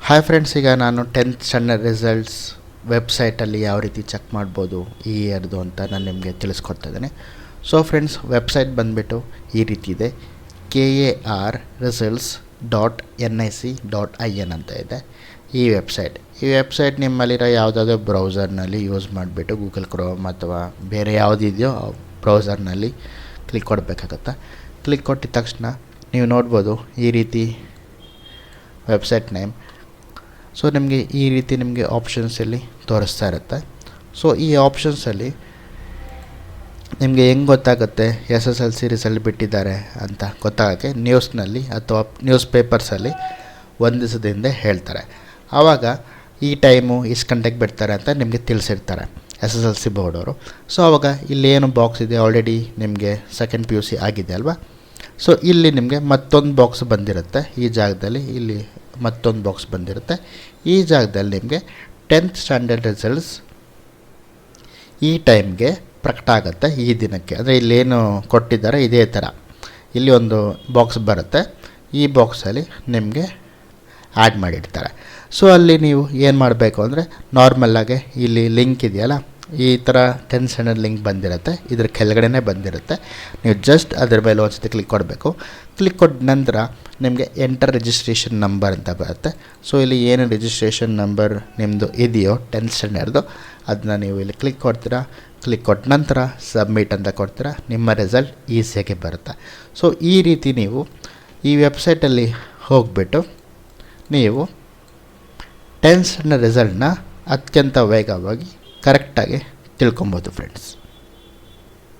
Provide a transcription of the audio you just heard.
Hi friends, ಈಗ ನಾನು 10th standard results ವೆಬ್ಸೈಟಲ್ಲಿ ಯಾವ ರೀತಿ ಚೆಕ್ ಮಾಡ್ಬೋದು ಈ ಇಯರ್ದು ಅಂತ ನಾನು ನಿಮಗೆ ತಿಳಿಸ್ಕೊಡ್ತಾ ಇದ್ದೇನೆ. ಸೊ ಫ್ರೆಂಡ್ಸ್, ವೆಬ್ಸೈಟ್ ಬಂದುಬಿಟ್ಟು ಈ ರೀತಿ ಇದೆ. KARResults.nic.in ಅಂತ ಇದೆ ಈ ವೆಬ್ಸೈಟ್ ನಿಮ್ಮಲ್ಲಿರೋ ಯಾವುದಾದ್ರೂ ಬ್ರೌಸರ್ನಲ್ಲಿ ಯೂಸ್ ಮಾಡಿಬಿಟ್ಟು ಗೂಗಲ್ ಕ್ರೋಮ್ ಅಥವಾ ಬೇರೆ ಯಾವುದಿದೆಯೋ ಬ್ರೌಸರ್ನಲ್ಲಿ ಕ್ಲಿಕ್ ಕೊಡಬೇಕಾಗತ್ತೆ. ಕ್ಲಿಕ್ ಕೊಟ್ಟಿದ ತಕ್ಷಣ ನೀವು ನೋಡ್ಬೋದು ಈ ರೀತಿ ವೆಬ್ಸೈಟ್ ನೇಮ್. ಸೊ ನಿಮಗೆ ಈ ರೀತಿ ನಿಮಗೆ ಆಪ್ಷನ್ಸಲ್ಲಿ ತೋರಿಸ್ತಾ ಇರುತ್ತೆ. ಸೊ ಈ ಆಪ್ಷನ್ಸಲ್ಲಿ ನಿಮಗೆ ಹೆಂಗೆ ಗೊತ್ತಾಗುತ್ತೆ SSLC ರಿಸಲ್ಟ್ ಬಿಟ್ಟಿದ್ದಾರೆ ಅಂತ ಗೊತ್ತಾಗೋಕ್ಕೆ ನ್ಯೂಸ್ನಲ್ಲಿ ಅಥವಾ ನ್ಯೂಸ್ ಪೇಪರ್ಸಲ್ಲಿ ಒಂದು ದಿವಸದ ಹಿಂದೆ ಹೇಳ್ತಾರೆ. ಆವಾಗ ಈ ಟೈಮು ಇಷ್ಟು ಗಂಟೆಗೆ ಬಿಡ್ತಾರೆ ಅಂತ ನಿಮಗೆ ತಿಳಿಸಿರ್ತಾರೆ SSLC ಬೋರ್ಡವರು. ಸೊ ಆವಾಗ ಇಲ್ಲೇನು ಬಾಕ್ಸ್ ಇದೆ, ಆಲ್ರೆಡಿ ನಿಮಗೆ ಸೆಕೆಂಡ್ PUC ಆಗಿದೆ ಅಲ್ವಾ. ಸೊ ಇಲ್ಲಿ ನಿಮಗೆ ಮತ್ತೊಂದು ಬಾಕ್ಸ್ ಬಂದಿರುತ್ತೆ. ಈ ಜಾಗದಲ್ಲಿ ಇಲ್ಲಿ ಮತ್ತೊಂದು ಬಾಕ್ಸ್ ಬಂದಿರುತ್ತೆ. ಈ ಜಾಗದಲ್ಲಿ ನಿಮಗೆ 10th ಸ್ಟ್ಯಾಂಡರ್ಡ್ ರಿಸಲ್ಟ್ಸ್ ಈ ಟೈಮ್ಗೆ ಪ್ರಕಟ ಆಗುತ್ತೆ, ಈ ದಿನಕ್ಕೆ. ಅಂದರೆ ಇಲ್ಲೇನು ಕೊಟ್ಟಿದ್ದಾರೆ ಇದೇ ಥರ ಇಲ್ಲಿ ಒಂದು ಬಾಕ್ಸ್ ಬರುತ್ತೆ. ಈ ಬಾಕ್ಸಲ್ಲಿ ನಿಮಗೆ ಆ್ಯಡ್ ಮಾಡಿರ್ತಾರೆ. ಸೊ ಅಲ್ಲಿ ನೀವು ಏನು ಮಾಡಬೇಕು ಅಂದರೆ ನಾರ್ಮಲ್ಲಾಗೆ ಇಲ್ಲಿ ಲಿಂಕ್ ಇದೆಯಲ್ಲ, ಈ ಥರ 10th ಸ್ಟ್ಯಾಂಡರ್ಡ್ ಲಿಂಕ್ ಬಂದಿರುತ್ತೆ, ಇದ್ರ ಕೆಳಗಡೆನೇ ಬಂದಿರುತ್ತೆ. ನೀವು ಜಸ್ಟ್ ಅದ್ರ ಮೇಲೆ ಒಂದು ಸತಿ ಕ್ಲಿಕ್ ಕೊಡಬೇಕು. ಕ್ಲಿಕ್ ಕೊಟ್ಟ ನಂತರ ನಿಮಗೆ ಎಂಟರ್ ರಿಜಿಸ್ಟ್ರೇಷನ್ ನಂಬರ್ ಅಂತ ಬರುತ್ತೆ. ಸೊ ಇಲ್ಲಿ ಏನು ರಿಜಿಸ್ಟ್ರೇಷನ್ ನಂಬರ್ ನಿಮ್ಮದು ಇದೆಯೋ 10th ಸ್ಟ್ಯಾಂಡರ್ಡ್ದು ಅದನ್ನ ನೀವು ಇಲ್ಲಿ ಕ್ಲಿಕ್ ಕೊಡ್ತೀರಾ. ಕ್ಲಿಕ್ ಕೊಟ್ಟ ನಂತರ ಸಬ್ಮಿಟ್ ಅಂತ ಕೊಡ್ತೀರಾ. ನಿಮ್ಮ ರಿಸಲ್ಟ್ ಈಸಿಯಾಗಿ ಬರುತ್ತೆ. ಸೊ ಈ ರೀತಿ ನೀವು ಈ ವೆಬ್ಸೈಟಲ್ಲಿ ಹೋಗಿಬಿಟ್ಟು ನೀವು 10th ಸ್ಟ್ಯಾಂಡರ್ಡ್ ರಿಸಲ್ಟ್ನ ಅತ್ಯಂತ ವೇಗವಾಗಿ ಕರೆಕ್ಟಾಗಿ ತಿಳ್ಕೊಬೋದು ಫ್ರೆಂಡ್ಸ್.